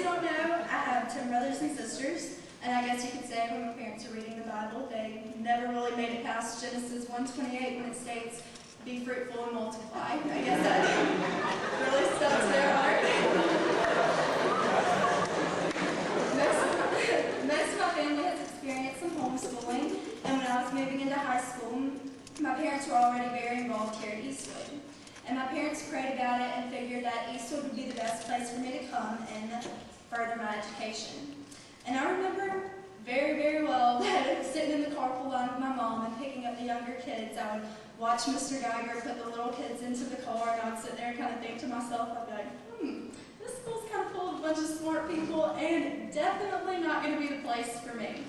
don't know, I have 10 brothers and sisters, and I guess you could say when my parents are reading the Bible, they never really made it past Genesis 1:28 when it states, "Be fruitful and multiply." I guess that really stuck to their heart. Most of my family has experienced some homeschooling, and when I was moving into high school, my parents were already very involved here at Eastwood. And my parents prayed about it and figured that Eastwood would be the best place for me to come and further my education. And I remember very, very well that sitting in the carpool line with my mom and picking up the younger kids, I would watch Mr. Geiger put the little kids into the car, and I would sit there and kind of think to myself, I'd be like, this school's kind of full of a bunch of smart people and definitely not going to be the place for me.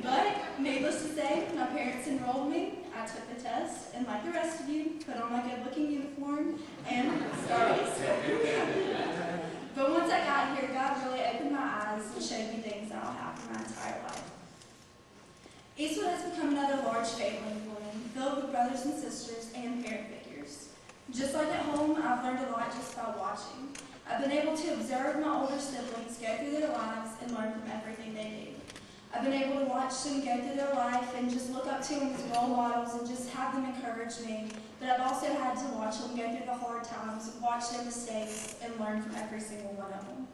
But needless to say, my parents enrolled me, I took the test, and like the rest of you, put on my good-looking uniform and started school. But once I got here, God really opened my eyes and showed me things that I'll have for my entire life. Eastwood has become another large family for me, filled with brothers and sisters and parent figures. Just like at home, I've learned a lot just by watching. I've been able to observe my older siblings go through their lives and learn from everything they do. I've been able to watch them go through their life and just look up to them as role models and just have them encourage me. But I've also had to watch them go through the hard times, watch their mistakes, and learn from every single one of them.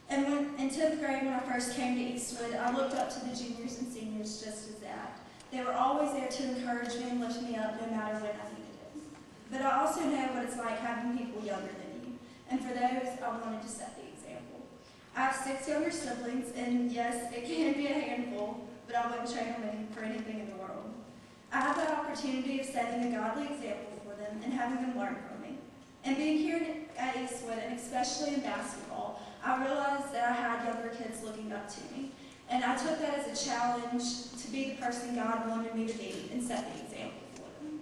And in 10th grade, when I first came to Eastwood, I looked up to the juniors and seniors just as that. They were always there to encourage me and lift me up no matter when I needed it. But I also know what it's like having people younger than you. And for those, I wanted to set the example. I have 6 younger siblings, and yes, it can be a handful, but I wouldn't trade them for anything in the world. I have that opportunity of setting a godly example for them and having them learn from me. And being here at Eastwood, and especially in basketball, I realized that I had younger kids looking up to me. And I took that as a challenge to be the person God wanted me to be and set the example for them.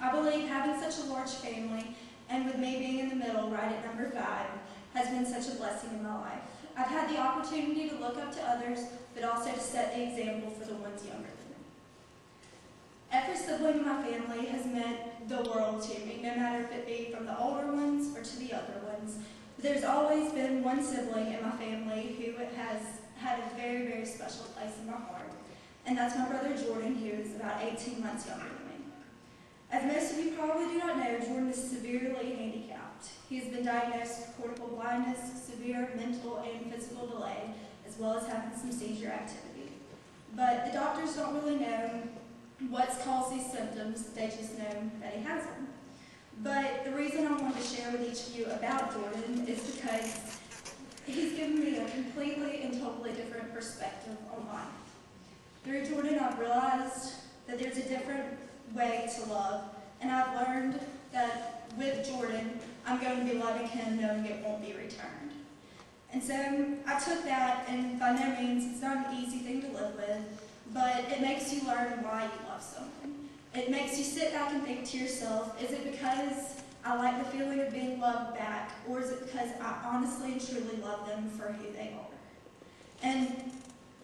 I believe having such a large family, and with me being in the middle, right at number 5, has been such a blessing in my life. I've had the opportunity to look up to others, but also to set the example for the ones younger than me. Every sibling in my family has meant the world to me, no matter if it be from the older ones or to the younger ones. There's always been one sibling in my family who has had a very, very special place in my heart, and that's my brother Jordan, who is about 18 months younger than me. As most of you probably do not know, Jordan is severely handicapped. He has been diagnosed with cortical blindness, severe mental and physical delay, as well as having some seizure activity. But the doctors don't really know what's caused these symptoms, they just know that he has them. But the reason I wanted to share with each of you about Jordan is because he's given me a completely and totally different perspective on life. Through Jordan, I've realized that there's a different way to love, and I've learned that with Jordan, I'm going to be loving him knowing it won't be returned. And so I took that, and by no means, it's not an easy thing to live with, but it makes you learn why you love someone. It makes you sit back and think to yourself, is it because I like the feeling of being loved back, or is it because I honestly and truly love them for who they are? And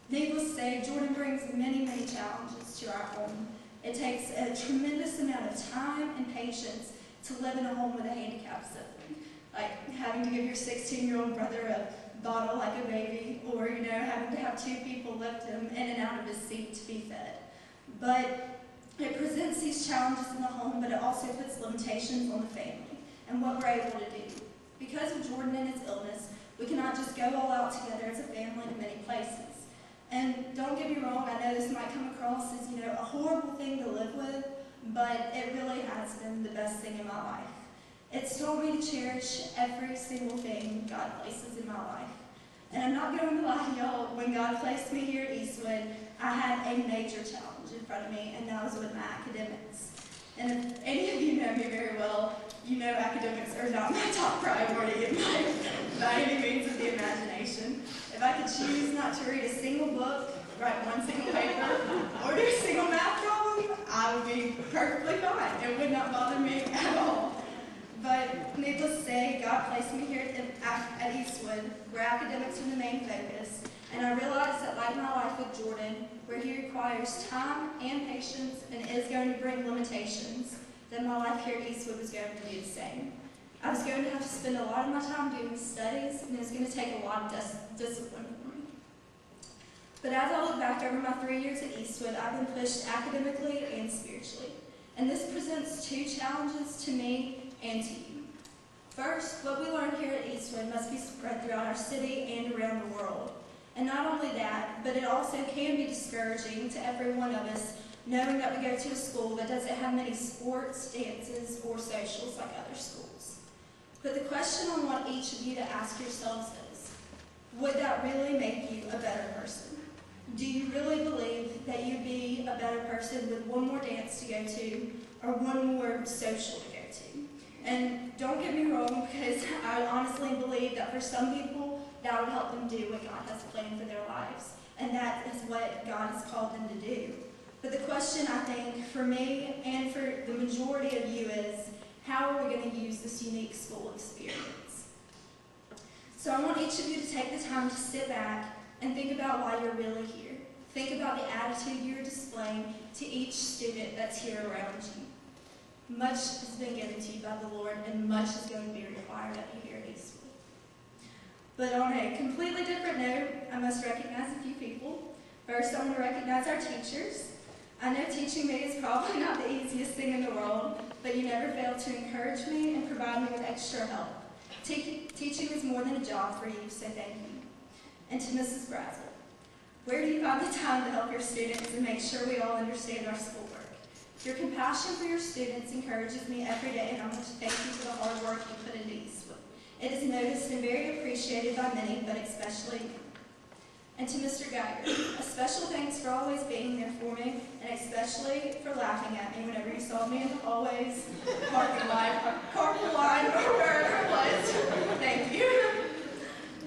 needless to say, Jordan brings many, many challenges to our home. It takes a tremendous amount of time and patience to live in a home with a handicapped sibling. Like having to give your 16-year-old brother a bottle like a baby, or having to have 2 people lift him in and out of his seat to be fed. But it presents these challenges in the home, but it also puts limitations on the family and what we're able to do. Because of Jordan and his illness, we cannot just go all out together as a family to many places. And don't get me wrong, I know this might come across as, a horrible thing to live with, but it really has been the best thing in my life. It's taught me to cherish every single thing God places in my life. And I'm not going to lie to y'all, when God placed me here at Eastwood, I had a major challenge in front of me, and that was with my academics. And if any of you know me very well, you know academics are not my top priority in life by any means of the imagination. If I could choose not to read a single book, write one single paper, or do a single math problem, I would be perfectly fine. It would not bother me at all. But needless to say, God placed me here at Eastwood, where academics are the main focus, and I realized that like my life with Jordan, where he requires time and patience and is going to bring limitations, then my life here at Eastwood was going to be the same. I was going to have to spend a lot of my time doing studies, and it was going going to take a lot of discipline for me. But as I look back over my 3 years at Eastwood, I've been pushed academically and spiritually. And this presents two challenges to me and to you. First, what we learn here at Eastwood must be spread throughout our city and around the world. And not only that, but it also can be discouraging to every one of us knowing that we go to a school that doesn't have many sports, dances, or socials like other schools. But the question I want each of you to ask yourselves is, would that really make you a better person? Do you really believe that you'd be a better person with one more dance to go to or one more social to go to? And don't get me wrong, because I honestly believe that for some people, that would help them do what God has planned for their lives. And that is what God has called them to do. But the question, I think, for me and for the majority of you is, how are we going to use this unique school experience? So I want each of you to take the time to sit back and think about why you're really here. Think about the attitude you're displaying to each student that's here around you. Much has been given to you by the Lord, and much is going to be required of you here at Eastwood. But on a completely different note, I must recognize a few people. First, I want to recognize our teachers. I know teaching me is probably not the easiest thing in the world, but you never fail to encourage me and provide me with extra help. Teaching is more than a job for you, so thank you. And to Mrs. Brazel, where do you find the time to help your students and make sure we all understand our schoolwork? Your compassion for your students encourages me every day, and I want to thank you for the hard work you put into Eastwood. It is noticed and very appreciated by many, but especially you. And to Mr. Geiger, a special thanks for always being there for me, and especially for laughing at me whenever you saw me in the hallways, carpool line, or wherever it was. Thank you.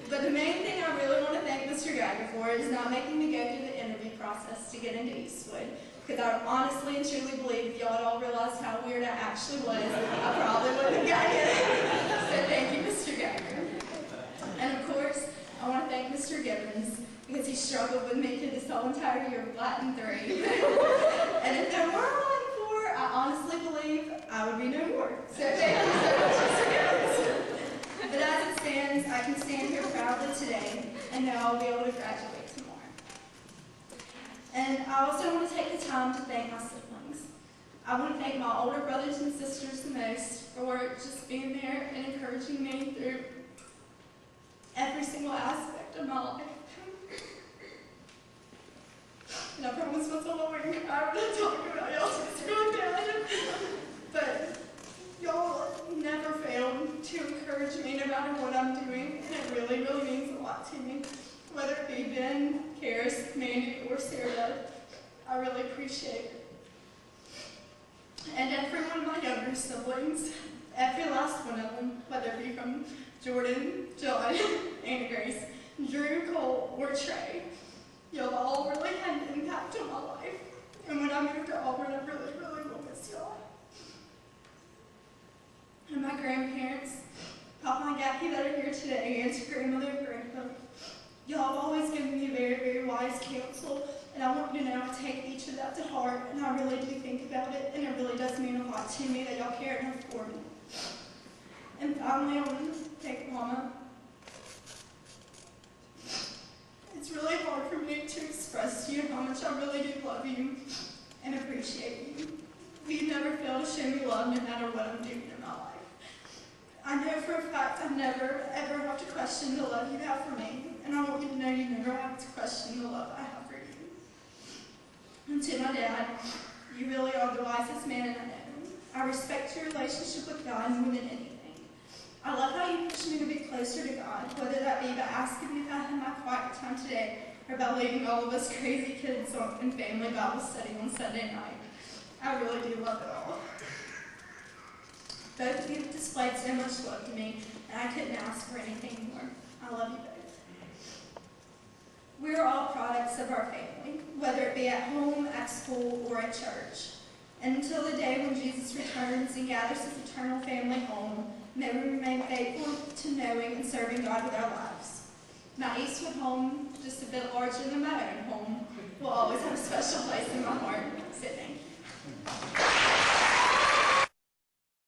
But the main thing I really want to thank Mr. Geiger for is not making me go through the interview process to get into Eastwood. Because I honestly and truly believe if y'all had all realized how weird I actually was, I probably wouldn't have gotten it. So thank you, Mr. Geiger. And of course, I want to thank Mr. Gibbons, because he struggled with me through this whole entire year of Latin 3. And if there were a Latin 4, I honestly believe I would be no more. So thank you so much, Mr. Gibbons. But as it stands, I can stand here proudly today and know I'll be able to graduate tomorrow. And I also want to take the time to thank my siblings. I want to thank my older brothers and sisters the most for just being there and encouraging me through every single aspect of my life. And I promise myself I wouldn't cry when I talk about y'all, it's really bad. But y'all never failed to encourage me no matter what I'm doing, and it really, really means a lot to me. Whether it be Ben, Karis, Mandy, or Sarah, I really appreciate it. And every one of my younger siblings, every last one of them, whether it be from Jordan, John, Anna Grace, Drew, Cole, or Trey, y'all all really had an impact on my life. And when I moved to Auburn, I really, really will miss y'all. And my grandparents, Papa and Gabby that are here today, and grandmother and grandpa, y'all have always given me very, very wise counsel, and I want you to know I take each of that to heart, and I really do think about it, and it really does mean a lot to me that y'all care enough for me. And finally, I want to thank Mama. It's really hard for me to express to you how much I really do love you and appreciate you. You never fail to show me love no matter what I'm doing in my life. I know for a fact I never, ever have to question the love you have for me, and I want you to know you never have to question the love I have for you. And to my dad, you really are the wisest man I know. I respect your relationship with God more than anything. I love how you push me to be closer to God, whether that be by asking me if I had my quiet time today, or by leading all of us crazy kids in family Bible study on Sunday night. I really do love it all. Both of you have displayed so much love to me, and I couldn't ask for anything more. I love you both. We are all products of our family, whether it be at home, at school, or at church. And until the day when Jesus returns and gathers his eternal family home, may we remain faithful to knowing and serving God with our lives. My Eastwood home, just a bit larger than my own home, will always have a special place in my heart. So thank you.